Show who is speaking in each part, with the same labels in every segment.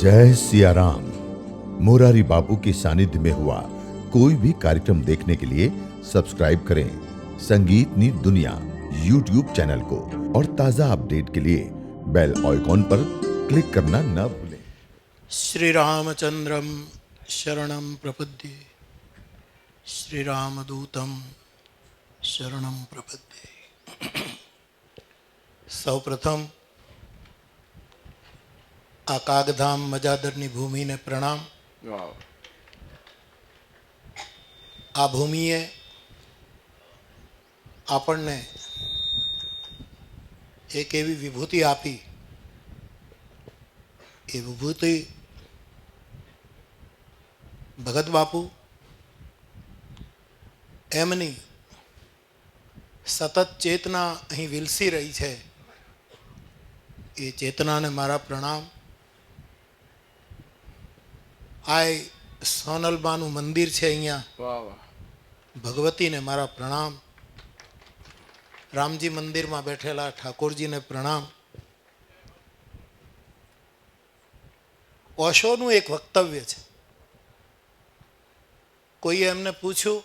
Speaker 1: जय सिया राम। मोरारी बापू के सानिध्य में हुआ कोई भी कार्यक्रम देखने के लिए सब्सक्राइब करें संगीत नी दुनिया यूट्यूब चैनल को और ताजा अपडेट के लिए बेल आइकॉन पर क्लिक करना न भूलें।
Speaker 2: श्री रामचंद्रम शरणं प्रपद्ये, श्री रामदूतम शरणं प्रपद्ये। સૌપ્રથમ આ કાગધામ મજાદરની ભૂમિને પ્રણામ। આ ભૂમિએ આપણને એક એવી વિભૂતિ આપી, એ વિભૂતિ ભગત બાપુ એમની સતત ચેતના અહીં વિલસી રહી છે। એ ચેતનાને મારા પ્રણામ। આ સોનલબાનું મંદિર છે અહીંયા, ભગવતીને મારા પ્રણામ। રામજી મંદિરમાં બેઠેલા ઠાકોરજીને પ્રણામ। ઓશોનું એક વક્તવ્ય છે। કોઈએ એમને પૂછ્યું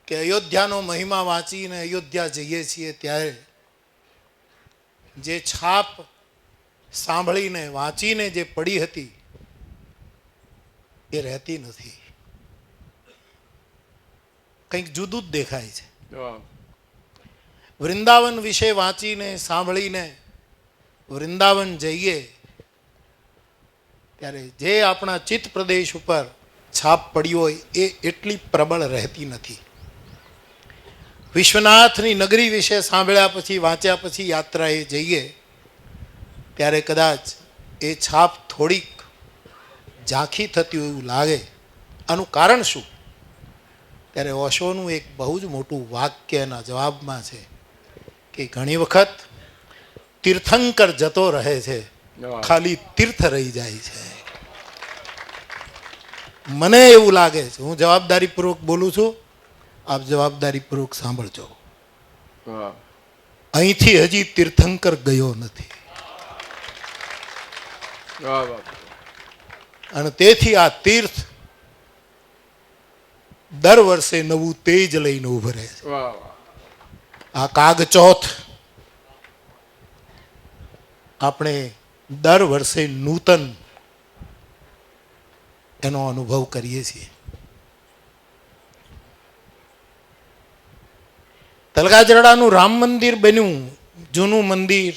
Speaker 2: કે અયોધ્યાનો મહિમા વાંચીને અયોધ્યા જઈએ છીએ ત્યારે જે છાપ સાંભળીને વાંચીને જે પડી હતી એ રહેતી નથી, કંઈક જુદું જ દેખાય છે। વૃંદાવન વિશે વાંચીને સાંભળીને વૃંદાવન જઈએ ત્યારે જે આપણા ચિત્ત પ્રદેશ ઉપર છાપ પડી હોય એ એટલી પ્રબળ રહેતી નથી। વિશ્વનાથની નગરી વિશે સાંભળ્યા પછી વાંચ્યા પછી યાત્રાએ જઈએ ત્યારે કદાચ એ છાપ થોડીક ઝાંખી થતી એવું લાગે। આનું કારણ શું? ત્યારે ઓશોનું એક બહુ જ મોટું વાક્ય એના જવાબમાં છે કે ઘણી વખત તીર્થંકર જતો રહે છે, ખાલી તીર્થ રહી જાય છે। મને એવું લાગે છે, હું જવાબદારીપૂર્વક બોલું છું, આપ જવાબદારીપૂર્વક સાંભળજો, અહીંથી હજી તીર્થંકર ગયો નથી અને તેથી આ તીર્થ દર વર્ષે નવું તેજ લઈને ઉભરે છે। આ કાગચોથ આપણે દર વર્ષે નૂતન એનો અનુભવ કરીએ છીએ। તલગાજરડાનું રામ મંદિર બન્યું, જૂનું મંદિર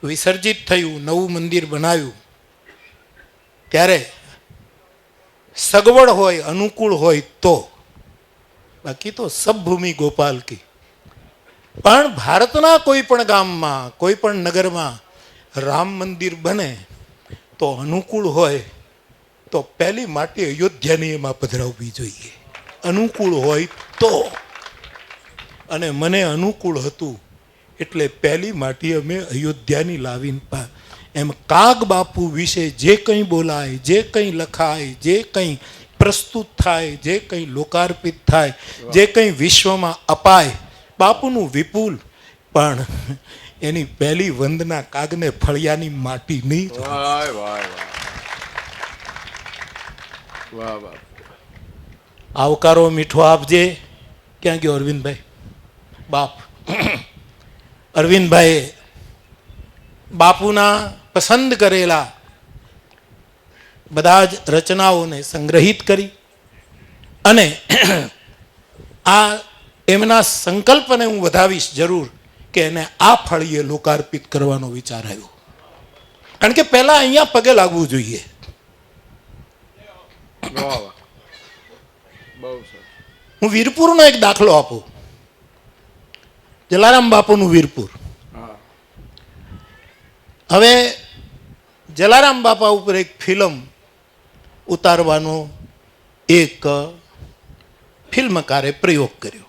Speaker 2: વિસર્જિત થયું, નવું મંદિર બનાવ્યું ત્યારે સગવડ હોય, અનુકૂળ હોય તો, બાકી તો સબ ભૂમિ ગોપાલ કી। પણ ભારતના કોઈ પણ ગામમાં, કોઈ પણ નગરમાં રામ મંદિર બને તો અનુકૂળ હોય તો પહેલી માટી અયોધ્યાની એમાં પધરાવવી જોઈએ, અનુકૂળ હોય તો। અને મને અનુકૂળ હતું એટલે પહેલી માટી અમે અયોધ્યાની લાવીને એમ કાગ બાપુ વિશે જે કંઈ બોલાય, જે કંઈ લખાય, જે કંઈ પ્રસ્તુત થાય, જે કંઈ લોકાર્પિત થાય, જે કંઈ વિશ્વમાં અપાય, બાપુનું વિપુલ, પણ એની પહેલી વંદના કાગને ફળિયાની માટી નહીં। આવકારો મીઠો આપજે। ક્યાં ગયો અરવિંદભાઈ? બાપ અરવિંદભાઈએ બાપુના પસંદ કરેલા બધા જ રચનાઓને સંગ્રહિત કરી અને આ એમના સંકલ્પને હું વધાવીશ જરૂર કે એને આ ફળીએ લોકાર્પિત કરવાનો વિચાર આવ્યો, કારણ કે પહેલા અહીંયા પગે લાગવું જોઈએ। હું વીરપુરનો એક દાખલો આપું, જલારામ બાપુનું વીરપુર। હવે જલારામ બાપા ઉપર એક ફિલ્મ ઉતારવાનો એક ફિલ્મકારે પ્રયોગ કર્યો।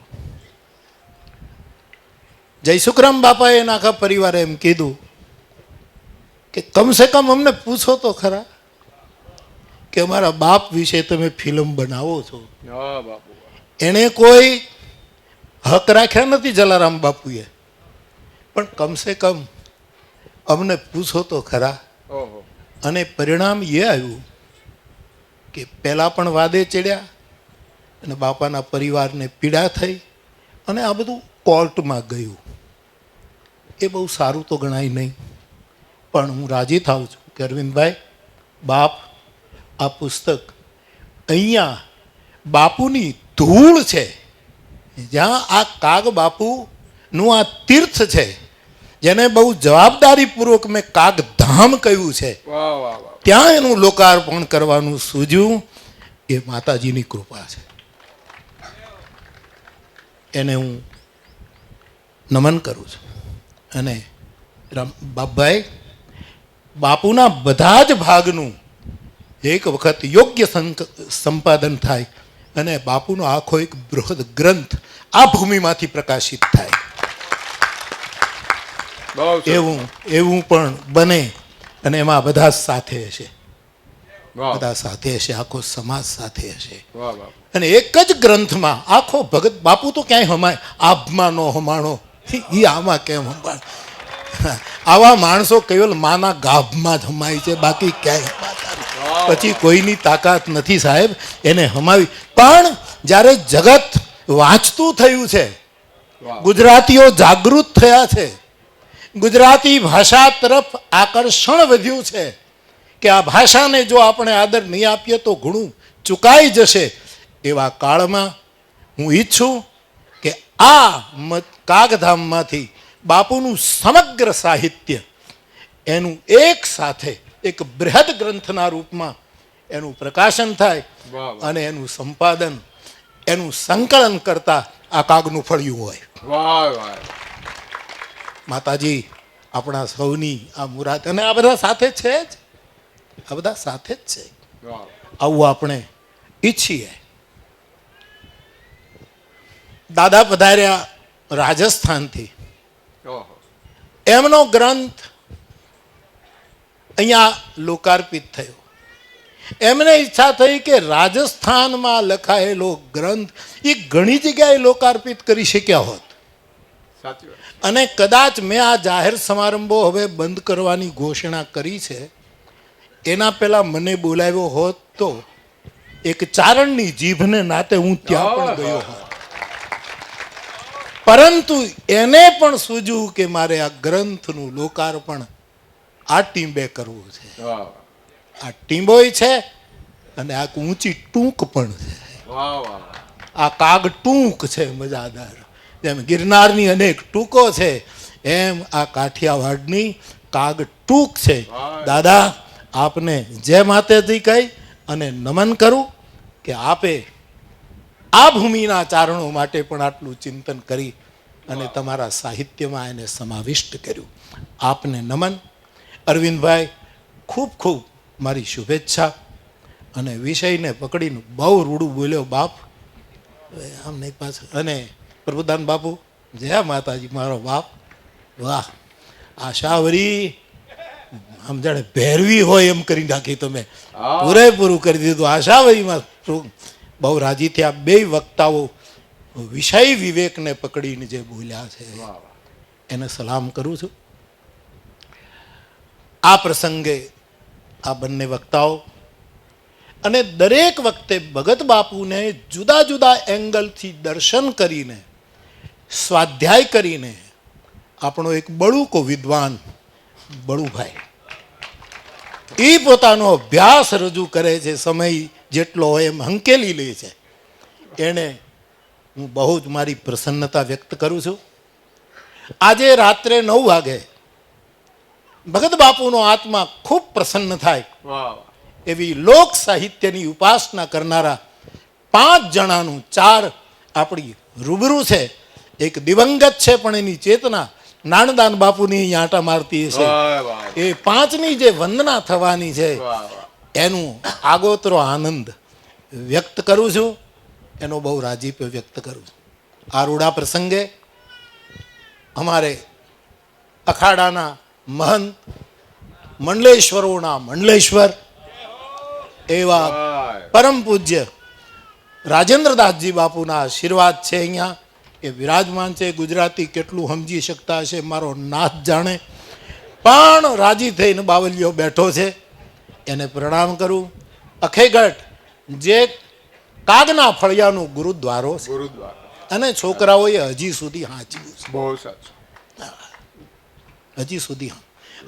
Speaker 2: જયસુખરામ બાપાએ એના આખા પરિવારે એમ કીધું કે કમસે કમ અમને પૂછો તો ખરા કે અમારા બાપ વિશે તમે ફિલ્મ બનાવો છો। એણે કોઈ હક રાખ્યા નથી જલારામ બાપુએ, પણ કમસે કમ અમને પૂછો તો ખરા અને પરિણામ એ આવ્યું કે પહેલાં પણ વાદે ચડ્યા અને બાપાના પરિવારને પીડા થઈ અને આ બધું કોર્ટમાં ગયું. એ બહુ સારું તો ગણાય નહીં, પણ હું રાજી થાઉં છું કે અરવિંદભાઈ, બાપ, આ પુસ્તક અહીંયા બાપુની ધૂળ છે, જ્યાં આ કાગ બાપુનું આ તીર્થ છે, જેને બહુ જવાબદારીપૂર્વક મેં કાગધામ કહ્યું છે, ત્યાં એનું લોકાર્પણ કરવાનું સૂઝ્યું. એ માતાજીની કૃપા છે. એને હું નમન કરું છું. અને બાપભાઈ, બાપુના બધા જ ભાગનું એક વખત યોગ્ય સંપાદન થાય અને બાપુનો આખો એક બૃહદ ગ્રંથ આ ભૂમિમાંથી પ્રકાશિત થાય, એવું પણ બને. અને એમાં બધા સાથે હશે, બધા સાથે હશે, આખો સમાજ સાથે હશે. અને એક જ ગ્રંથમાં આખો ભગત બાપુ તો ક્યાંય હમાય, આભમાં નો હમાણો, એ આમાં કેમ હમાય? આવા માણસો કેવલ માના ગાભમાં જ હમાય છે, બાકી ક્યાંય હમાતા નથી. પછી કોઈની તાકાત નથી સાહેબ એને હમાવી. પણ જ્યારે જગત વાંચતું થયું છે, ગુજરાતીઓ જાગૃત થયા છે, ગુજરાતી ભાષા તરફ આકર્ષણ વધ્યું છે કે આ ભાષાને જો આપણે આદર નહીં આપીએ તો ઘણું ચૂકાઈ જશે, એવા કાળમાં હું ઈચ્છું કે આ કાગધામમાંથી બાપુનું સમગ્ર સાહિત્ય એનું એક સાથે એક બૃહદ ગ્રંથના રૂપમાં એનું પ્રકાશન થાય અને એનું સંપાદન, એનું સંકલન કરતા આ કાગનું ફળિયું હોય. માતાજી આપણા સૌની આ મુરાદ, અને આ બધા સાથે છે જ, આ બધા સાથે જ છે. આવું આપણે ઈચ્છીએ. દાદા પધાર્યા રાજસ્થાનથી, એમનો ગ્રંથ અહીંયા લોકાર્પિત થયો. એમને ઈચ્છા થઈ કે રાજસ્થાનમાં લખાયેલો ગ્રંથ એ ઘણી જગ્યાએ લોકાર્પિત કરી શક્યા હોત. અને કદાચ મેં આ જાહેર સમારંભો હવે બંધ કરવાની ઘોષણા કરી છે, એના પહેલા મને બોલાવ્યો હોત તો એક ચારણની જીભને નાતે હું ત્યાં પણ ગયો હોત. પરંતુ એને પણ સૂઝ્યું કે મારે આ ગ્રંથનું લોકાર્પણ આ ટીમ્બે કરવું છે. આ ટીમ્બોય છે અને આ ઊંચી ટૂંક પણ છે. આ કાગ ટૂંક છે, મજાદાર. જેમ ગિરનારની અનેક ટૂંકો છે, એમ આ કાઠિયાવાડની કાગ ટૂંક છે. દાદા, આપને જય માતાજી કહી અને નમન કરું કે આપે આ ભૂમિના ચારણો માટે પણ આટલું ચિંતન કરી અને તમારા સાહિત્યમાં એને સમાવિષ્ટ કર્યું. આપને નમન. અરવિંદભાઈ, ખૂબ ખૂબ મારી શુભેચ્છા. અને વિષયને પકડીને બહુ રૂડું બોલ્યો બાપ, આમ નહીં પાછળ. અને પ્રભુદાન બાપુ, જય માતાજી, મારો બાપ. વાહ, આશાવરી આમ જાણે ભેરવી હોય એમ કરી નાખી તમે, પૂરેપૂરું કરી દીધું. આશાવરીમાં બહુ રાજી થયા. બે વક્તાઓ વિષય વિવેકને પકડીને જે બોલ્યા છે એને સલામ કરું છું. આ પ્રસંગે આ બંને વક્તાઓ અને દરેક વખતે ભગત બાપુને જુદા જુદા એંગલથી દર્શન કરીને, સ્વાધ્યાય કરીને, આપણો એક બળુકો વિદ્વાન બળુભાઈ એ પોતાનો અભ્યાસ રજૂ કરે છે, સમય જેટલો હોય એમ હંકેલી લે છે. એને હું બહુ જ મારી પ્રસન્નતા વ્યક્ત કરું છું. આજે રાત્રે 9 વાગે ભગત બાપુનો આત્મા ખૂબ પ્રસન્ન થાય એવી લોક સાહિત્યની ઉપાસના કરનારા 5 જણાનું 4 આપણી રૂબરૂ છે. એક દિવંગત છે પણ એની ચેતના નાનદાન બાપુની અહીં આંટા મારતી છે. એ 5ની જે વંદના થવાની છે એનું આગોતરો આનંદ વ્યક્ત કરું છું, એનો બહુ રાજીપ વ્યક્ત કરું છું. આ રૂડા પ્રસંગે અમારે અખાડાના મહંત, મંડલેશ્વરોના મંડલેશ્વર એવા પરમ પૂજ્ય રાજેન્દ્રદાસજી બાપુના આશીર્વાદ છે. અહીંયા એ વિરાજમાન છે. ગુજરાતી કેટલું સમજી શકતા હશે મારો નાથ જાણે, પણ રાજી થઈને બાવલીઓ બેઠો છે. એને પ્રણામ કરું. અખેગઢ જે કાગના ફળિયાનું ગુરુદ્વારો છે
Speaker 3: ગુરુદ્વારા
Speaker 2: અને છોકરાઓએ હજી સુધી હાંચ્યું છે.
Speaker 3: બહુ સાચું.
Speaker 2: હજી સુધી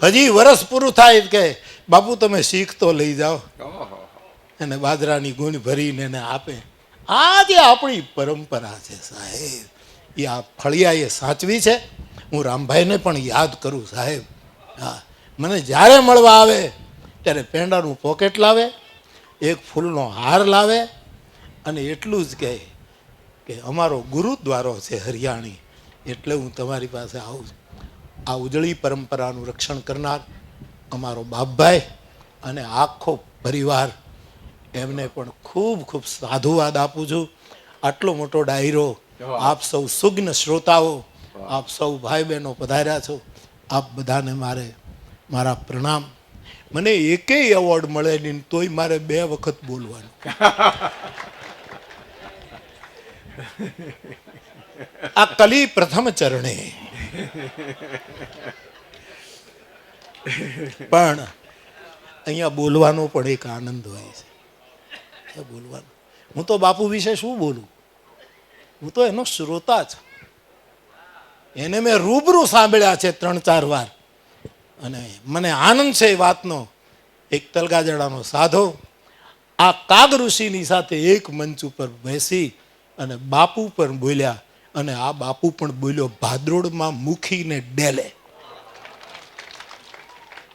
Speaker 2: હજી વરસ પૂરું થાય કે બાપુ તમે શીખ તો લઈ જાઓ,
Speaker 3: ઓહો.
Speaker 2: અને બાજરાની ગુણ ભરીને એને આપે. આ જે આપણી પરંપરા છે સાહેબ, એ આ ફળિયાએ સાચવી છે. હું રામભાઈને પણ યાદ કરું સાહેબ. હા, મને જ્યારે મળવા આવે ત્યારે પેંડાનું પોકેટ લાવે, એક ફૂલનો હાર લાવે, અને એટલું જ કહે કે અમારો ગુરુદ્વારો છે હરિયાણી, એટલે હું તમારી પાસે આવું છું. આ ઉજળી પરંપરાનું રક્ષણ કરનાર અમારો બાપભાઈ અને આખો પરિવાર, એમને પણ ખૂબ ખૂબ સાધુવાદ આપું છું. આટલો મોટો ડાયરો, આપ સૌ સુગ્ન શ્રોતાઓ, આપ સૌ ભાઈ બહેનો પધાર્યા છો, આપ બધાને મારા પ્રણામ. મને એકેય એવોર્ડ મળે નહીં તોય મારે 2 વખત બોલવાનું. આ કલી પ્રથમ ચરણે પણ અહીંયા બોલવાનો પણ એક આનંદ હોય છે. બોલવાનું, હું તો બાપુ વિશે શું બોલું, હું તો એનો શ્રોતા છું. એને મેં રૂબરૂ સાંભળ્યા છે 3-4 વાર, અને મને આનંદ છે એ વાતનો. એક તલગાજડાનો સાધો આ કાગ ઋષિની સાથે એક મંચ ઉપર બેસી અને બાપુ પણ બોલ્યા, અને આ બાપુ પણ બોલ્યો ભાદ્રોડમાં મુખીને ડેલે.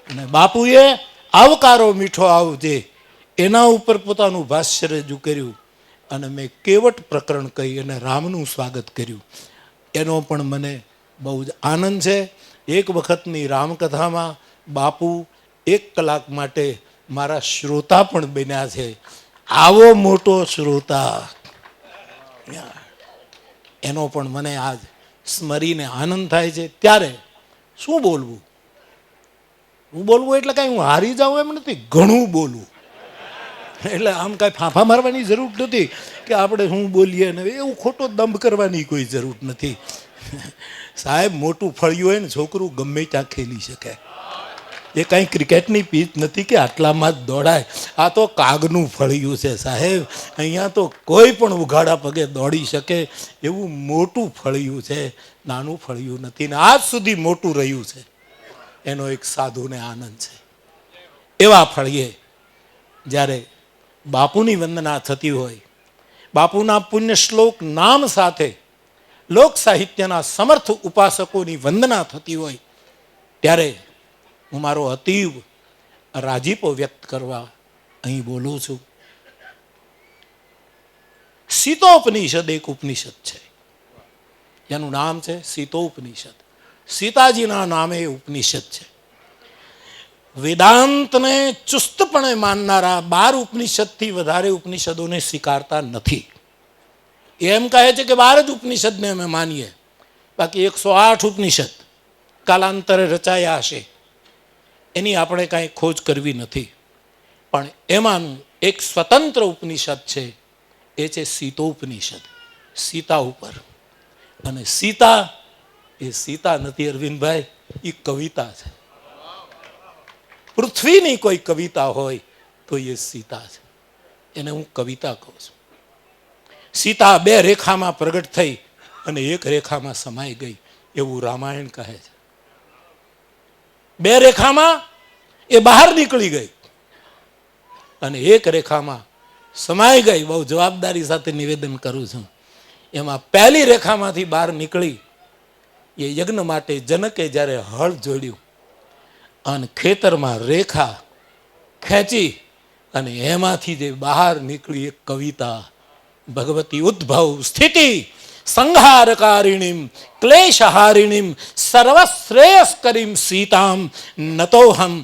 Speaker 2: અને બાપુએ આવકારો મીઠો આવજે એના ઉપર પોતાનું ભાષ્ય રજૂ કર્યું, અને મેં કેવટ પ્રકરણ કહી અને રામનું સ્વાગત કર્યું. એનો પણ મને બહુ જ આનંદ છે. એક વખતની રામકથામાં બાપુ 1 કલાક માટે મારા શ્રોતા પણ બન્યા છે. આવો મોટો શ્રોતા, એનો પણ મને આજ સ્મરીને આનંદ થાય છે. ત્યારે શું બોલવું, હું બોલવું એટલે કાંઈ હું હારી જાઉં એમ નથી, ઘણું બોલવું. એટલે આમ કાંઈ ફાંફા મારવાની જરૂર નથી કે આપણે શું બોલીએ ને એવું ખોટો દંભ કરવાની કોઈ જરૂર નથી. સાહેબ, મોટું ફળિયું હોય ને છોકરું ગમે ત્યાં ખેલી શકે. એ કાંઈ ક્રિકેટની પીચ નથી કે આટલામાં જ દોડાય. આ તો કાગનું ફળિયું છે સાહેબ. અહીંયા તો કોઈ પણ ઉઘાડા પગે દોડી શકે એવું મોટું ફળિયું છે, નાનું ફળિયું નથી. ને આજ સુધી મોટું રહ્યું છે, એનો એક સાધુને આનંદ છે. એવા ફળિયે જ્યારે બાપુની વંદના થતી હોય, બાપુના પુણ્ય શ્લોક નામ સાથે લોક સાહિત્યના સમર્થ ઉપાસકોની વંદના થતી હોય, ત્યારે હું મારો અતીવ રાજીપો વ્યક્ત કરવા અહીં બોલું છું. સીતોપનિષદ એક ઉપનિષદ છે, જેનું નામ છે સીતોપનિષદ. સીતાજીના નામે ઉપનિષદ છે. વેદાંતને ચુસ્તપણે માનનારા 12 ઉપનિષદથી વધારે ઉપનિષદોને સ્વીકારતા નથી. એમ કહે છે કે 12 જ ઉપનિષદને અમે માનીએ, બાકી 108 ઉપનિષદ કાલાંતરે રચાયા હશે, એની આપણે કાંઈ ખોજ કરવી નથી. પણ એમાંનું એક સ્વતંત્ર ઉપનિષદ છે, એ છે સીતોપનિષદ, સીતા ઉપર. અને સીતા એ સીતા નથી અરવિંદભાઈ, એ કવિતા છે. પૃથ્વીની કોઈ કવિતા હોય તો એ સીતા છે, એને હું કવિતા કહું છું. સીતા 2 રેખામાં પ્રગટ થઈ અને 1 રેખામાં સમાઈ ગઈ એવું રામાયણ કહે છે. 2 રેખામાં એ બહાર નીકળી ગઈ અને 1 રેખામાં સમાઈ ગઈ. બહુ જવાબદારી સાથે નિવેદન કરું છું. એમાં પહેલી રેખામાંથી બહાર નીકળી એ યજ્ઞ માટે જનકે જ્યારે હળ જોડ્યું અને ખેતરમાં રેખા ખેંચી અને એમાંથી જે બહાર નીકળી એક કવિતા, ભગવતી ઉદ્ભવ સ્થિતિ સંહારકારિણીમ ક્લેશહારિણીમ સર્વશ્રેયસ્કરીમ સીતામ નતોહમ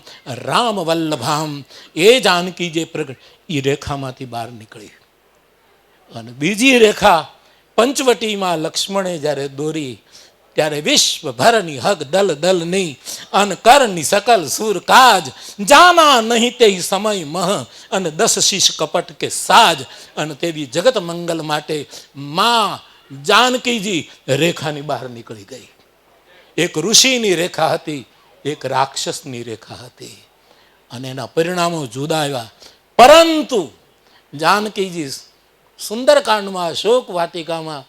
Speaker 2: રામ વલ્લભામ. એ જાનકી જે પ્રગટ, એ રેખામાંથી બહાર નીકળી. અને બીજી રેખા પંચવટીમાં લક્ષ્મણે જ્યારે દોરી ત્યારે વિશ્વભરની હક દલ દલની અન કરની સકલ સુર કાજ જાના નહીં તે સમય મહ અને 10 શીશ કપટ કે સાજ. અને તેવી જગત મંગલ માટે માં જાનકીજી રેખાની બહાર નીકળી ગઈ. એક ઋષિની રેખા હતી, એક રાક્ષસની રેખા હતી. અને એના પરિણામો જુદા આવ્યા. પરંતુ જાનકીજી સુંદરકાંડમાં શોક વાટિકામાં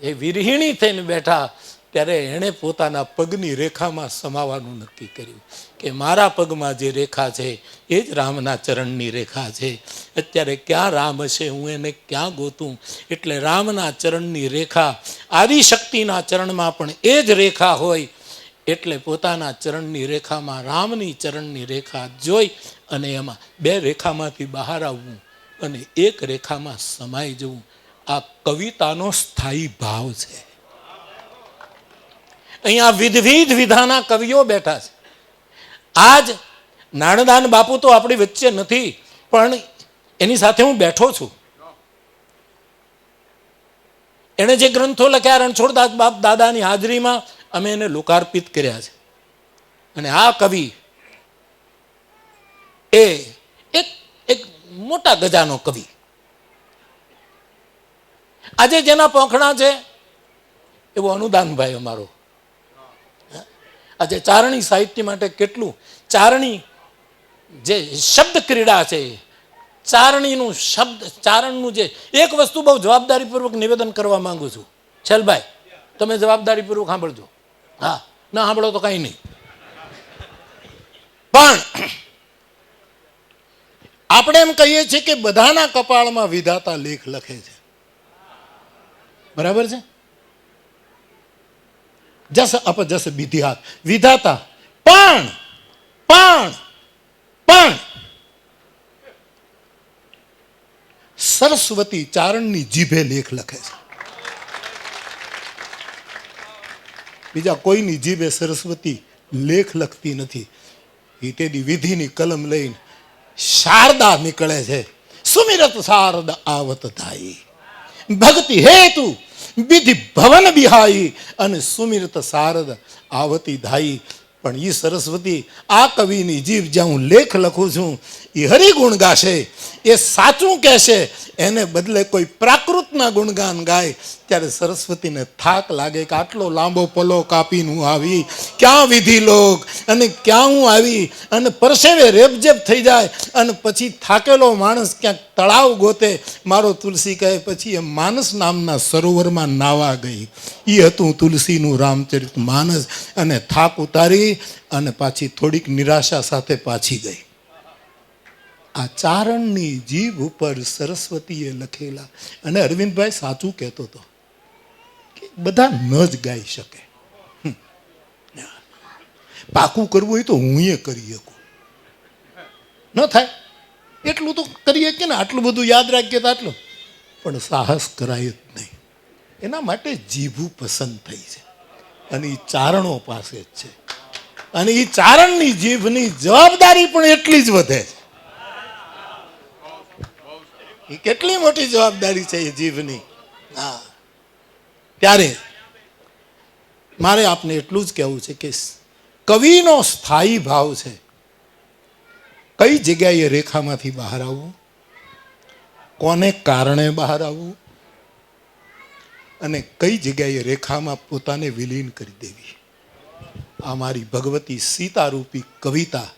Speaker 2: એ વિરહિણી થઈને બેઠા ત્યારે એણે પોતાના પગની રેખામાં સમાવાનું નક્કી કર્યું કે મારા પગમાં જે રેખા છે એ જ રામના ચરણની રેખા છે. અત્યારે ક્યાં રામ હશે, હું એને ક્યાં ગોતું? એટલે રામના ચરણની રેખા, આદિશક્તિના ચરણમાં પણ એ જ રેખા હોય એટલે પોતાના ચરણની રેખામાં રામની ચરણની રેખા જોઈ અને એમાં બે રેખામાંથી બહાર આવવું અને એક રેખામાં સમાઈ જવું, આ કવિતાનો સ્થાયી ભાવ છે. અહીંયા વિધવિધ વિધાના કવિઓ બેઠા છે. આજ નાણદાન બાપુ તો આપણી વચ્ચે નથી, પણ એની સાથે હું બેઠો છું. એણે જે ગ્રંથો લખ્યા રણછોડદાસ બાપ દાદાની હાજરીમાં અમે એને લોકાર્પિત કર્યા છે. અને આ કવિ એ એક મોટા ગજાનો કવિ. આજે જેના પોખણા છે એવો અનુદાનભાઈ અમારો. આજે ચારણી સાહિત્ય માટે કેટલું, ચારણી જે શબ્દ ક્રીડા છે, ચારણીનું શબ્દ ચારણનું જે એક વસ્તુ બહુ જવાબદારીપૂર્વક નિવેદન કરવા માંગુ છું. છેલભાઈ તમે જવાબદારીપૂર્વક સાંભળજો. હા, ના સાંભળો તો કાંઈ નહીં. પણ આપણે એમ કહીએ છીએ કે બધાના કપાળમાં વિધાતા લેખ લખે છે. બરાબર છે? જસ અપજસ વિધિહાત વિધાતા પણ સરસ્વતી ચારણની જીભે લેખ લખે છે. બીજા કોઈની જીભે સરસ્વતી લેખ લખતી નથી. એ તેની વિધિની કલમ લઈને શારદા નીકળે છે. સુમિરત શારદ આવત થાય ભક્તિ હેતુ વિધિ ભવન બિહાઈ અને સુમિરત શારદ આવતી ધાઈ. પણ એ સરસ્વતી આ કવિની જીભ જ્યાં હું લેખ લખું છું એ હરિગુણ ગાશે, એ સાચું કહેશે, એને બદલે કોઈ પ્રાકૃતના ગુણગાન ગાય ત્યારે સરસ્વતીને થાક લાગે કે આટલો લાંબો પલો કાપીને હું આવી, ક્યાં વિધિ લોક અને ક્યાં હું આવી, અને પરસેવે રેપજેપ થઈ જાય અને પછી થાકેલો માણસ ક્યાંક તળાવ ગોતે. મારો તુલસી કહે પછી એ માનસ નામના સરોવરમાં નાવા ગઈ. એ હતું તુલસીનું રામચરિત માનસ. અને થાક ઉતારી અને પાછી થોડીક નિરાશા સાથે પાછી ગઈ. આ ચારણની જીભ ઉપર સરસ્વતીએ લખેલા. અને અરવિંદભાઈ સાચું કહેતો હતો કે બધા ન જ ગાઈ શકે. પાકું કરવું હોય તો હું એ કરી શકું, ન થાય એટલું તો કરીએ કે ને, આટલું બધું યાદ રાખીએ તો આટલું, પણ સાહસ કરાય જ નહીં. એના માટે જીભું પસંદ થઈ છે અને એ ચારણો પાસે જ છે. અને એ ચારણની જીભની જવાબદારી પણ એટલી જ વધે છે. એ કેટલી મોટી જવાબદારી છે એ જીભની. હા, ત્યારે મારે આપને એટલું જ કહેવું છે કે કવિનો સ્થાયી ભાવ છે કઈ જગ્યાએ રેખામાંથી બહાર આવવું, કોને કારણે બહાર આવવું, અને કઈ જગ્યાએ રેખામાં પોતાને વિલીન કરી દેવી. આ મારી ભગવતી સીતારૂપી કવિતા.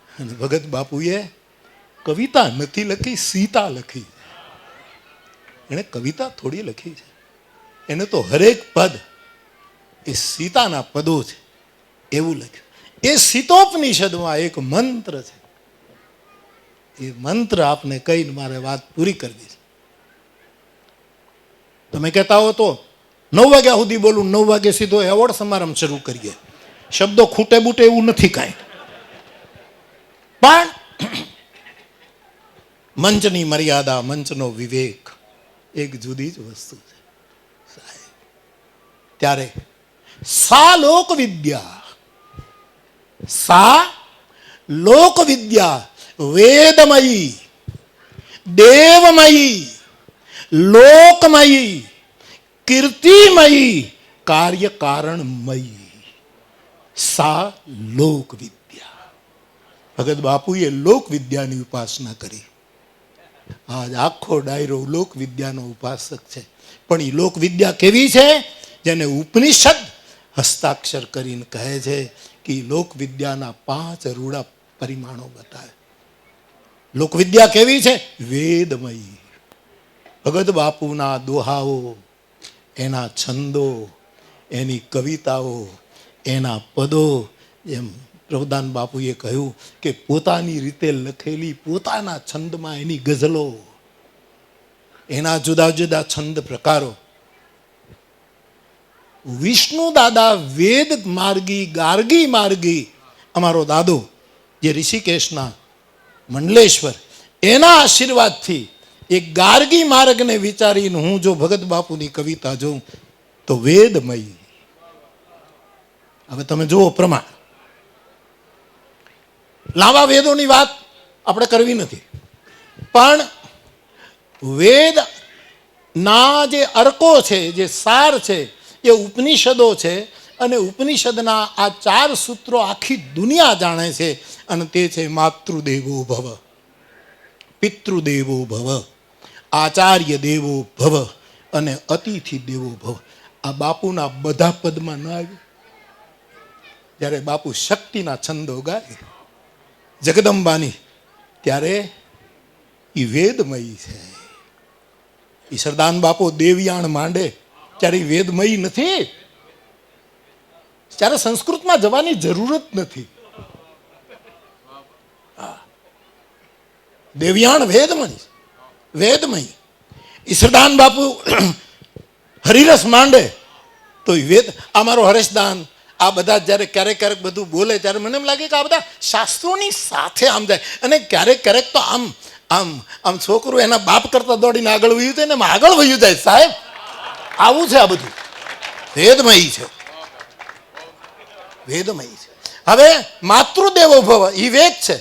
Speaker 2: અને ભગત બાપુએ કવિતા નથી લખી, સીતા લખી. એણે કવિતા થોડી લખી છે. એને તો હરેક પદ એ સીતાના પદો છે એવું લખ્યું. એ સીતોપનિષદમાં એક મંત્ર છે. એ મંત્ર આપને કહીને મારે વાત પૂરી કરવી છે. તમે કહેતા હો તો 9 વાગ્યા સુધી બોલું, 9 વાગે સીધો એવોર્ડ સમારંભ શરૂ કરીએ. શબ્દો ખૂટે બૂટે એવું નથી કાંઈ. પણ મંચની મર્યાદા, મંચનો વિવેક એક જુદી જ વસ્તુ છે સાહેબ. ત્યારે સા લોક વિદ્યા વેદમયી, દેવમયી, લોકમયી, કીર્તિમયી, કાર્ય કારણમયી. સા લોક વિદ્યા. ભગત બાપુએ લોક વિદ્યાની ઉપાસના કરી. આજ આખો ડાયરો લોક વિદ્યાનો ઉપાસક છે. પણ એ લોક વિદ્યા કેવી છે? જેને ઉપનિષદ હસ્તાક્ષર કરીને કહે છે કે લોક વિદ્યાના 5 રૂડા પરિમાણો બતાવે. લોકવિદ્યા કેવી છે? વેદમયી. ભગત બાપુના દોહાઓ, એના છંદો, એની કવિતાઓ, એના પદો, એમ પ્રભુદાન બાપુએ કહ્યું કે પોતાની રીતે લખેલી પોતાના છંદમાં એની ગઝલો, એના જુદા જુદા છંદ પ્રકારો. વિષ્ણુ દાદા વેદ માર્ગી ગાર્ગી માર્ગી, અમારો દાદો જે ઋષિકેશના મંડલેશ્વર, એના આશીર્વાદથી એક ગાર્ગી માર્ગને વિચારીને હું જો ભગત બાપુની કવિતા જોઉં તો વેદમયી. હવે તમે જુઓ પ્રમાણ. લાંબા વેદોની વાત આપણે કરવી નથી, પણ વેદ ના જે અર્કો છે, જે સાર છે, એ ઉપનિષદો છે. અને ઉપનિષદના આ 4 સૂત્રો આખી દુનિયા જાણે છે. અને તે છે માતૃદેવો ભવ, પિતૃદેવો ભવ, આચાર્ય દેવો ભવ અને અતિથિ દેવો ભવ. આ બાપુના બધા પદમાં ન આવ્યું? જ્યારે બાપુ શક્તિના છંદો ગાય જગદંબાની, ત્યારે એ વેદમયી છે. ઈશ્વરદાન બાપુ દેવયાણ માંડે ત્યારે વેદમયી નથી. ત્યારે સંસ્કૃતમાં જવાની જરૂરત નથી. દેવયાણ વેદમયી, વેદમયી. ઈશ્વરદાન બાપુ હરિરસ માંડે તો વેદ. અમારો હરેશદાન, આ બધા જ્યારે ક્યારેક ક્યારેક બધું બોલે ત્યારે મને એમ લાગે કે આ બધા શાસ્ત્રોની સાથે આમ જાય. અને ક્યારેક ક્યારેક તો આમ આમ આમ છોકરું એના બાપ કરતા દોડીને આગળ વયું જાય ને એમ આગળ વયું જાય. સાહેબ, આવું છે આ બધું. વેદમયી છે, વેદમયી છે. હવે માતૃદેવો ભવ એ વેદ છે.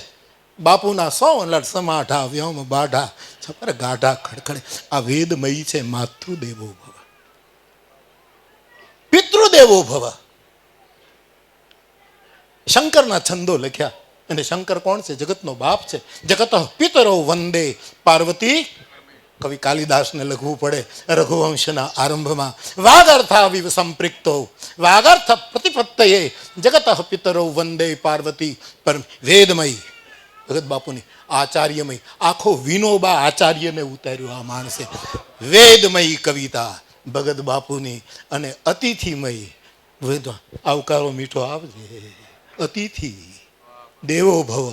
Speaker 2: બાપુના 100 સમાઠા વ્યોમ બાઢા છપર ગાઢા ખડખડે, આ વેદમયી છે. માતૃદેવો ભવ, પિતૃદેવો ભવ. શંકરના છંદો લખ્યા. અને શંકર કોણ છે? જગતનો બાપ છે. જગત પિતરો વંદે પાર્વતી. કવિ કાલિદાસને લખવું પડે રઘુવંશના આરંભમાં. વાગર્થાવિવ સંપૃક્તો વાગર્થ પ્રતિપત્તયે જગત પિતરો વંદે પાર્વતી. પર વેદમયી ભગત બાપુની, આચાર્યમય. આખો વિનોબા આચાર્યને ઉતાર્યો આ માણસે. વેદમયી કવિતા ભગત બાપુની. અને અતિથિમય. આવકારો મીઠો આવજે અતિથિ દેવો ભવ.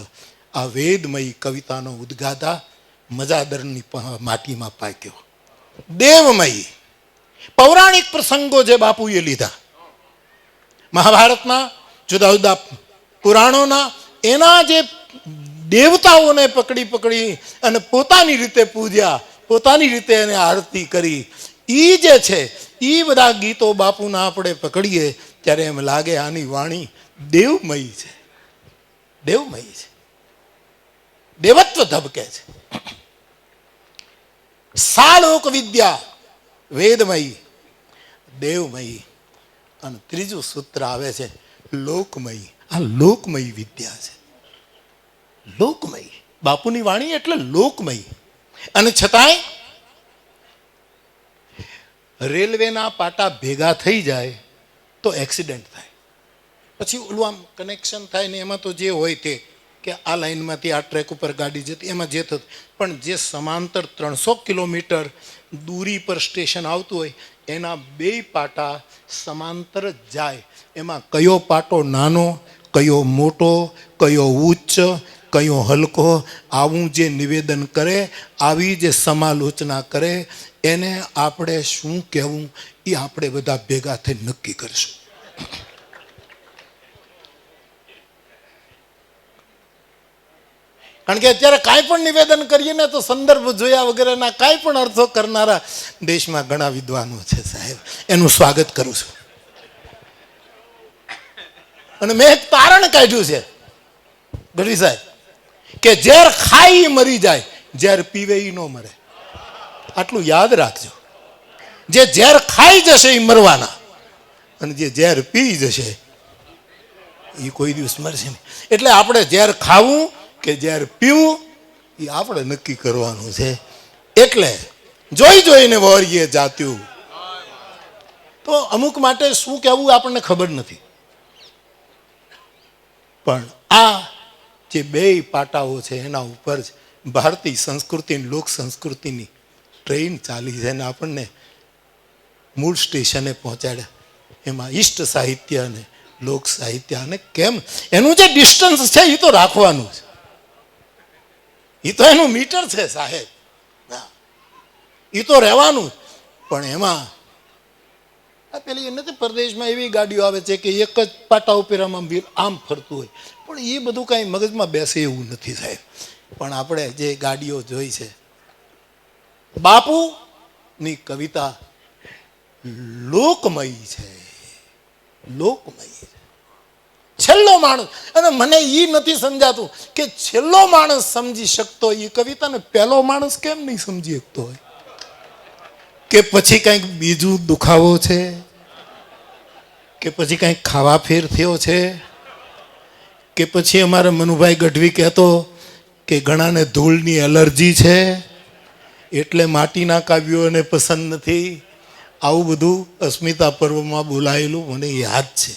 Speaker 2: આ વેદમયી કવિતાનો ઉદ્ગાતા મજાદરની માટીમાં પાક્યો. દેવમયી પૌરાણિક પ્રસંગો જે બાપુએ લીધા મહાભારતના, જુદા જુદા પુરાણોના, એના જે દેવતાઓને પકડી પકડી અને પોતાની રીતે પૂજ્યા, પોતાની રીતે એને આરતી કરી, એ જે છે એ બધા ગીતો બાપુના આપણે પકડીએ ત્યારે એમ લાગે આની વાણી દેવમયી છે, દેવમયી છે. દેવત્વ ધબકે છે. સાલોક વિદ્યા વેદમયી, દેવમયી. અને ત્રીજું સૂત્ર આવે છે લોકમયી. આ લોકમયી વિદ્યા છે, લોકમયી. બાપુની વાણી એટલે લોકમયી. અને છતાંય રેલવેના પાટા ભેગા થઈ જાય તો એક્સિડન્ટ થાય, પછી ઓલું આમ કનેક્શન થાય ને એમાં તો જે હોય તે કે આ લાઈનમાંથી આ ટ્રેક ઉપર ગાડી જતી, એમાં જે થતું. પણ જે સમાંતર 300 કિલોમીટર દૂરી પર સ્ટેશન આવતું હોય એના 2 પાટા સમાંતર જ જાય. એમાં કયો પાટો નાનો, કયો મોટો, કયો ઉચ્ચ, કયો હલકો, આવું જે નિવેદન કરે, આવી જે સમાલોચના કરે, એને આપણે શું કહેવું એ આપણે બધા ભેગા થઈ નક્કી કરીશું. કારણ કે અત્યારે કાંઈ પણ નિવેદન કરીએ ને તો સંદર્ભ જોયા વગેરેના કાંઈ પણ અર્થો કરનારા દેશમાં ઘણા વિદ્વાનો છે સાહેબ. એનું સ્વાગત કરું છું. અને મેં એક તારણ કાઢ્યું છે ગઢવી સાહેબ કે ઝેર ખાઈ મરી જાય, ઝેર પીવે ઈ ન મરે. આટલું યાદ રાખજો. જે ઝેર ખાઈ જશે એ મરવાના, અને જે ઝેર પી જશે એ કોઈ દિવસ મરશે નહીં. એટલે આપણે ઝેર ખાવું કે ઝેર પીવું એ આપણે નક્કી કરવાનું છે. એટલે જોઈ જોઈને વળીએ જાત્યું. તો અમુક માટે શું કહેવું આપણને ખબર નથી, પણ આ જે બેય પાટાઓ છે એના ઉપર જ ભારતીય સંસ્કૃતિ લોક સંસ્કૃતિની ટ્રેન ચાલી છે અને આપણને મૂળ સ્ટેશને પહોંચાડ્યા. એમાં ઈષ્ટ સાહિત્ય અને લોક સાહિત્ય, અને કેમ એનું જે ડિસ્ટન્સ છે એ તો રાખવાનું છે, એ તો એનું મીટર છે સાહેબ, એ તો રહેવાનું. પણ એમાં આ પેલી એ નથી, પરદેશમાં એવી ગાડીઓ આવે છે કે એક જ પાટા ઉપર આમ ફરતું હોય, પણ એ બધું કાંઈ મગજમાં બેસે એવું નથી સાહેબ. પણ આપણે જે ગાડીઓ જોઈ છે, બાપુની કવિતા લોકમય છે, લોકમય છે. છેલ્લો માણસ, અને મને એ નથી સમજાતું કે છેલ્લો માણસ સમજી શકતો એ કવિતાને પહેલો માણસ કેમ નહીં સમજી શકતો હોય? કે પછી કંઈક બીજું દુખાવો છે, કે પછી કંઈક ખાવા ફેર થયો છે, કે પછી અમારા મનુભાઈ ગઢવી કહેતો કે ઘણાને ધૂળની એલર્જી છે એટલે માટીના કાવ્યોને પસંદ નથી. આવું બધું અસ્મિતા પર્વમાં બોલાયેલું મને યાદ છે.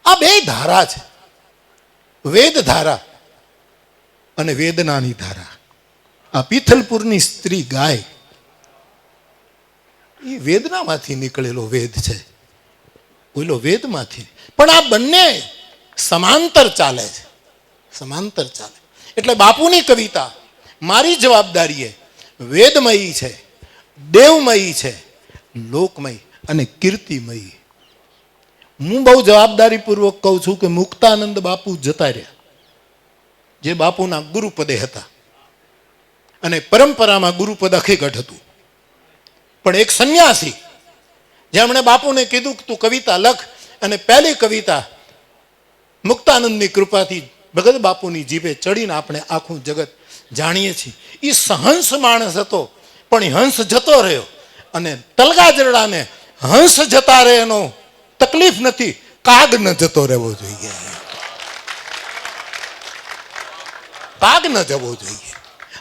Speaker 2: આ બે ધારા છે, વેદ ધારા અને વેદનાની ધારા. આ પિથલપુરની સ્ત્રી ગાય એ વેદનામાંથી નીકળેલો વેદ છે, બોલો વેદમાંથી. પણ આ બંને સમાંતર ચાલે છે, સમાંતર ચાલે. એટલે બાપુની કવિતા મારી જવાબદારીએ વેદમયી છે, દેવમયી છે, લોકમય અને કીર્તિમયી. હું બહુ જવાબદારીપૂર્વક કહું છું કે મુક્તાનંદ બાપુ જતા રહ્યા, જે બાપુના ગુરુપદે હતા, અને પરંપરામાં ગુરુપદ હકીકત હતું. પણ એક સંન્યાસી જેમણે બાપુને કીધું કે તું કવિતા લખ, અને પહેલી કવિતા મુક્તાનંદની કૃપાથી ભગત બાપુની જીભે ચડીને આપણે આખું જગત જાણીએ છીએ. એ સહંસ માણસ હતો, પણ એ હંસ જતો રહ્યો. અને તલગાજરડાને હંસ જતા રહે એનો તકલીફ નથી, કાગ ન જતો રહેવો જોઈએ, કાગ ન જવો જોઈએ.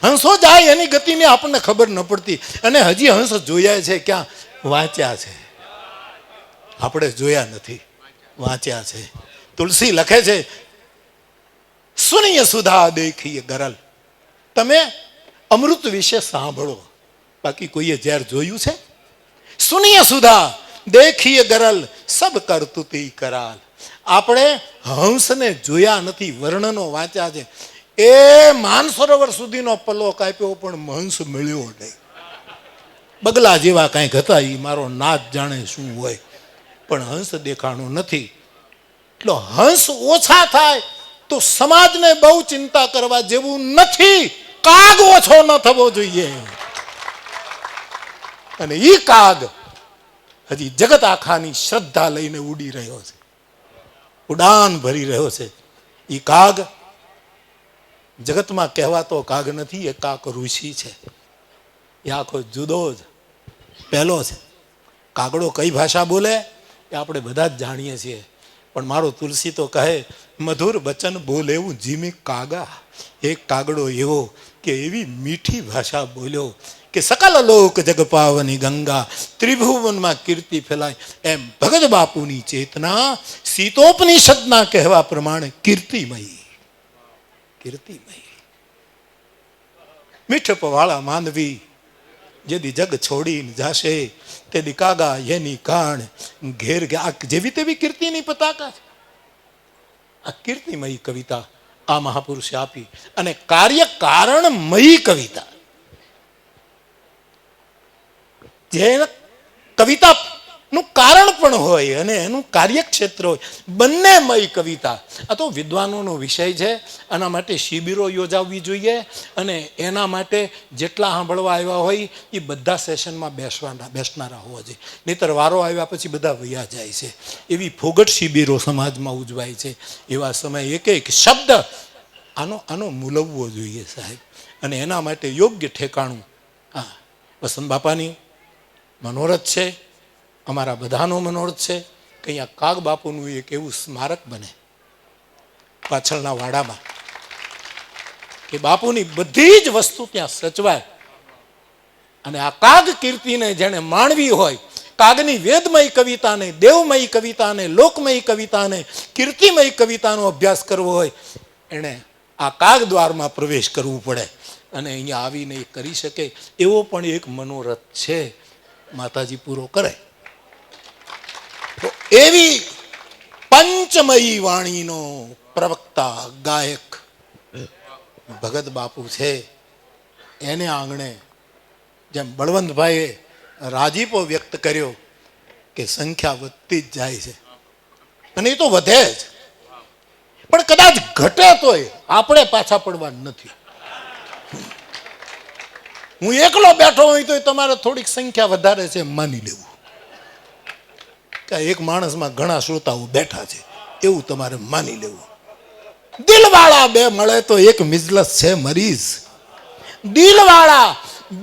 Speaker 2: હંસો જાય એની ગતિની આપણને ખબર ન પડતી, અને હજી હંસ જોયા છે ક્યાં? વાંચ્યા છે, આપણે જોયા નથી, વાંચ્યા છે. તુલસી લખે છે, સુનિય સુધા દેખીએ ગરલ. તમે અમૃત વિશે સાંભળો, બાકી કોઈએ ઝેર જોયું છે? સુનિય સુધા દેખીએ ગરલ, સબ કરતુતી કરાલ. આપણે હંસને જોયા નથી, વર્ણનો વાંચ્યા છે. એ માનસરોવર સુધીનો પલ્લો કાપ્યો પણ હંસ મળ્યો નહીં. બગલા જેવા કાંઈક હતા, એ મારો નાથ જાણે શું હોય, પણ હંસ દેખાણું નથી. એટલે હંસ ઓછા થાય તો સમાજને બહુ ચિંતા કરવા જેવું નથી. કાગ ઓછો ન થવો જોઈએ, અને ઈ કાગ હજી જગત આખાની શ્રદ્ધા લઈને ઉડી રહ્યો છે, ઉડાન ભરી રહ્યો છે. ઈ કાગ જગતમાં કહેવાતો કાગ નથી, એ કાક ઋષિ છે. એ આખો જુદો જ પહેલો છે. કાગડો કઈ ભાષા બોલે એ આપણે બધા જ જાણીએ છીએ, પણ મારો તુલસી તો કહે, મધુર વચન બોલે એવું જીમી કાગા. એક કાગડો એવો કે એવી મીઠી ભાષા બોલ્યો કે સકલ લોક જગ પાવની ગંગા, ત્રિભુવનમાં કીર્તિ ફેલાય. એમ ભગત બાપુની ચેતના શીતોપનિષદના કહેવા પ્રમાણે કીર્તિમયી, કીર્તિમયી. મીઠપ વાળા માનવી જેદી જગ છોડીને જાશે, તેદી કાગા એની કાણ ઘેર ગયા. જેવી તેવી કીર્તિની પતાકા છે. આ કીર્તિમયી કવિતા આ મહાપુરુષે આપી, અને કાર્ય કારણમયી કવિતા, જે કવિતાનું કારણ પણ હોય અને એનું કાર્યક્ષેત્ર હોય, બંનેમય કવિતા. આ તો વિદ્વાનોનો વિષય છે. આના માટે શિબિરો યોજાવવી જોઈએ, અને એના માટે જેટલા સાંભળવા આવ્યા હોય એ બધા સેશનમાં બેસનારા હોવા જોઈએ. નહીંતર વારો આવ્યા પછી બધા વયા જાય છે. એવી ફોગટ શિબિરો સમાજમાં ઉજવાય છે. એવા સમયે એક એક શબ્દ આનો મૂલવવો જોઈએ સાહેબ, અને એના માટે યોગ્ય ઠેકાણું હા વસંત બાપાની મનોરથ છે, અમારા બધાનો મનોરથ છે કે અહીંયા કાગ બાપુનું એક એવું સ્મારક બને પાછળના વાડામાં, કે બાપુની બધી જ વસ્તુ ત્યાં સચવાય. અને આ કાગ કીર્તિને જેણે માણવી હોય, કાગની વેદમય કવિતાને, દેવમય કવિતાને, લોકમય કવિતાને, કીર્તિમય કવિતાનો અભ્યાસ કરવો હોય એણે આ કાગ દ્વારમાં પ્રવેશ કરવું પડે અને અહીંયા આવીને એ કરી શકે. એવો પણ એક મનોરથ છે. માતાજી પૂરો કરે. તો એવી પંચમયી વાણીનો પ્રવક્તા, ગાયક ભગત બાપુ છે. એને આંગણે જેમ બળવંતભાઈએ રાજીપો વ્યક્ત કર્યો કે સંખ્યા વધતી જ જાય છે અને એ તો વધે જ, પણ કદાચ ઘટે તોય આપણે પાછા પડવાનું નથી. હું એકલો બેઠો હોય તો તમારે થોડીક સંખ્યા વધારે છે માની લેવું કે એક માણસમાં ઘણા શ્રોતાઓ બેઠા છે એવું તમારે માની લેવું. દિલવાળા બે મળે તો એક મિજલસ છે મરીઝ. દિલવાળા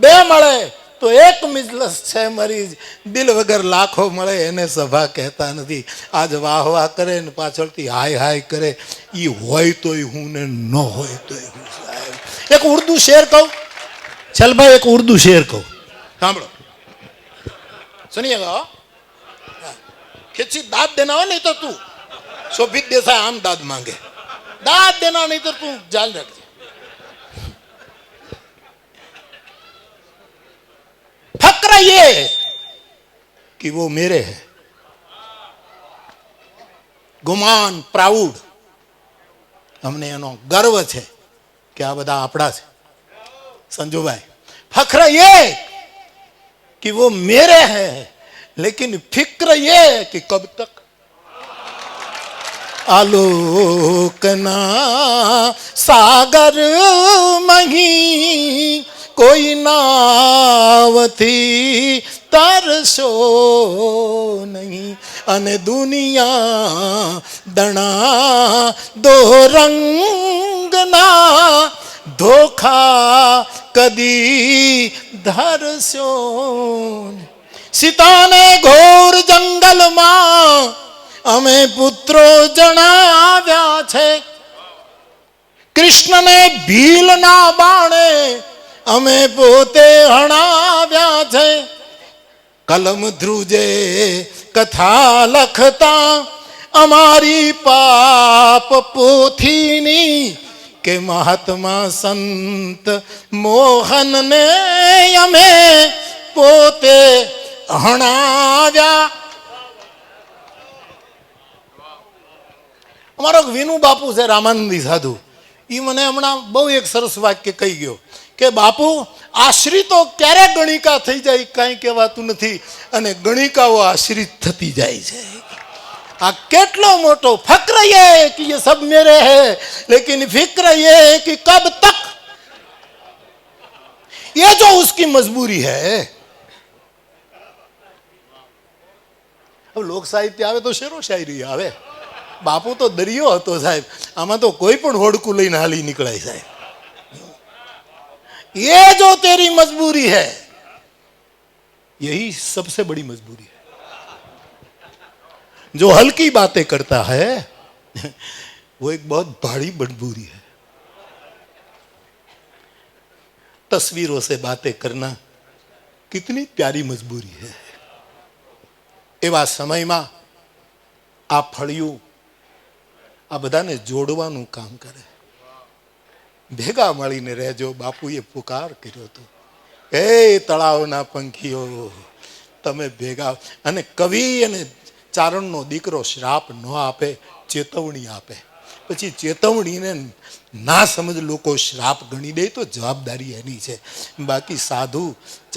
Speaker 2: બે મળે તો એક મિજલસ છે મરીઝ. દિલ વગર લાખો મળે એને સભા કહેતા નથી. આજ વાહ વાહ કરે ને પાછળથી હાય હાય કરે, એ હોય તોય હું ને ન હોય તોય હું. સાહેબ એક ઉર્દુ શેર કહું, चल भाई एक उर्दू शेर को સાંભળો, सुनिएगा. खिच्ची दाद देना हो नहीं तो तू शोभित देसाई आम दाद मांगे. दाद देना नहीं तो तू जान रखिए. फक्र ये कि वो मेरे है, गुमान प्राउड हमने એનો ગર્વ છે કે આ બધા આપણા છે. संजूभाई फख्र ये कि वो मेरे हैं, लेकिन फिक्र ये कि कब तक. आलोकना सागर मही कोई नावथी तरसो नहीं, અને દુનિયા દણા દો રંગના ધોખા કદી ધરશો. સીતાને ઘોર જંગલમાં અમે પુત્રો જણાવ્યા છે, કૃષ્ણને ભીલના બાણે અમે પોતે હણાવ્યા છે. કલમ ધ્રુજે કથા લખતા અમારી પાપ પોથીની, કે મહાત્મા સંત મોહનને અમે પોતે હણાવ્યા. અમારો વિનુ બાપુ છે રામાનંદી સાધુ, એ મને હમણાં બહુ એક સરસ વાક્ય કહી ગયો કે બાપુ આશ્રિતો ક્યારે ગણિકા થઈ જાય કાંઈ કહેવાતું નથી, અને ગણિકાઓ આશ્રિત થતી જાય છે. આ કેટલો મોટો ફક્ર ये कि ये सब मेरे है, लेकिन फिक्र ये कि कब तक. ये जो उसकी मजबूरी है. अब लोक साहित्य આવે તો શેરો શાયરી આવે. બાપુ તો દરિયો હતો સાહેબ, આમાં તો કોઈ પણ હોડકું લઈને હાલી નીકળાય સાહેબ. ये जो तेरी मजबूरी है, यही सबसे बड़ी मजबूरी है. जो हल्की बातें करता है वो एक बहुत भारी मजबूरी है. तस्वीरों से बातें करना कितनी प्यारी मजबूरी है. એવા સમયમાં આ ફળિયું આ બધાને જોડવાનું કામ કરે. ભેગા મળીને રહેજો, બાપુએ પુકાર કર્યો હતો, એ તળાવના પંખીઓ તમે ભેગા. અને કવિ અને ચારણનો દીકરો શ્રાપ ન આપે, ચેતવણી આપે. પછી ચેતવણીને ના સમજ લોકો શ્રાપ ગણી દે તો જવાબદારી એની છે. બાકી સાધુ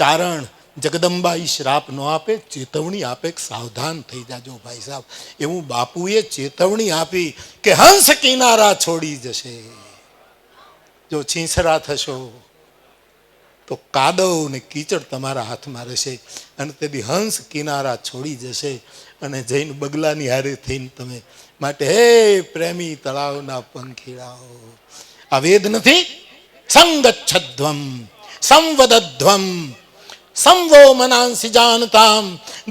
Speaker 2: ચારણ જગદંબા ઈ શ્રાપ ન આપે, ચેતવણી આપે કે સાવધાન થઈ જાજો ભાઈ સાહેબ. એવું બાપુએ ચેતવણી આપી કે હંસ કિનારા છોડી જશે, જો છીંછરા થશો તો કાદવ ને કીચડ તમારા હાથમાં રહેશે, અને તેથી હંસ કિનારા છોડી જશે અને જઈને બગલાની હારે થઈને તમે. માટે હે પ્રેમી તળાવના પંખીડાઓ, આ વેદ નથી. સંગચ્છધ્વમ સંવદધ્વમ સંવો મનાંસી જાનતામ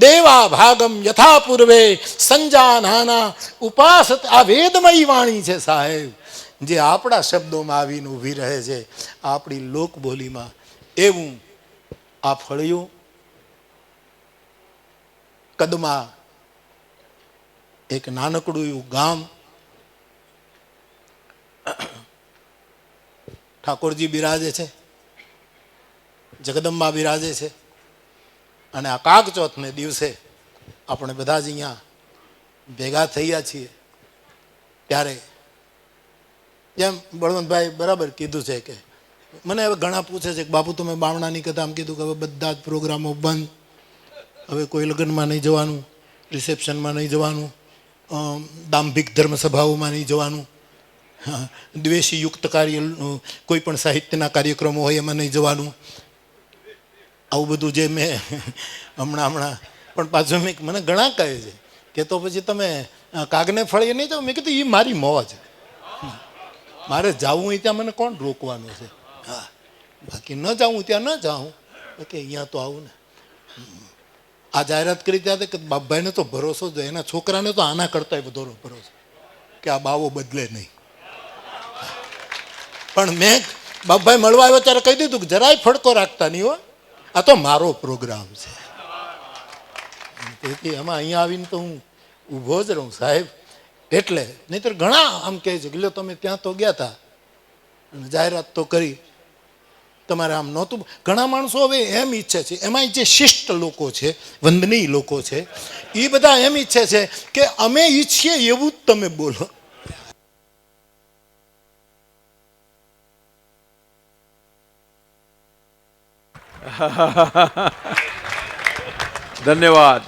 Speaker 2: દેવા ભાગમ યથા પૂર્વે સંજાનાના ઉપાસત. આ વેદમય વાણી છે સાહેબ, જે આપણા શબ્દોમાં આવીને ઊભી રહે છે, આપણી લોકબોલીમાં. એવું આ ફળિયું કદમાં એક નાનકડું એવું ગામ, ઠાકોરજી બિરાજે છે, જગદંબા બિરાજે છે, અને આ કાગ ચોથને દિવસે આપણે બધા જ અહીંયા ભેગા થયા છીએ. ત્યારે જેમ બળવંતભાઈ બરાબર કીધું છે કે મને હવે ઘણા પૂછે છે કે બાપુ તમે બામણાની કથા આમ કીધું કે હવે બધા જ પ્રોગ્રામો બંધ, હવે કોઈ લગ્નમાં નહીં જવાનું, રિસેપ્શનમાં નહીં જવાનું, દાંભિક ધર્મસભાઓમાં નહીં જવાનું, દ્વેષી યુક્ત કાર્ય કોઈ પણ સાહિત્યના કાર્યક્રમો હોય એમાં નહીં જવાનું, આવું બધું જે મેં હમણાં પણ પાછું મને ઘણા કહે છે કે તો પછી તમે કાગને ફળીએ નહીં જાઓ. મેં કીધું એ મારી મોજ, મારે જાવું હોય ત્યાં મને કોણ રોકવાનું છે? હા, બાકી ન જાઉં ત્યાં ન જાઉં, બાકી અહીંયા તો આવું ને. આ જાહેરાત કરી ત્યારે કે બાપભાઈને તો ભરોસો જ, એના છોકરાને તો આના કરતાંય વધુ ભરોસો કે આ બાવો બદલે નહીં. પણ મેં બાપભાઈ મળવા આવ્યો ત્યારે કહી દીધું કે જરાય ફડકો રાખતા નહીં હો, આ તો મારો પ્રોગ્રામ છે. તેથી આમાં અહીંયા આવીને તો હું ઊભો જ રહું સાહેબ. એટલે નહીંતર ઘણા આમ કહે છે કે લો તમે ત્યાં તો ગયા હતા, જાહેરાત તો કરી, તમારે આમ નહોતું. ઘણા માણસો હવે એમ ઈચ્છે છે, એમાં જે શિષ્ટ લોકો છે, વંદનીય લોકો છે, એ બધા એમ ઈચ્છે છે કે અમે ઈચ્છીએ એવું જ તમે બોલો.
Speaker 3: ધન્યવાદ.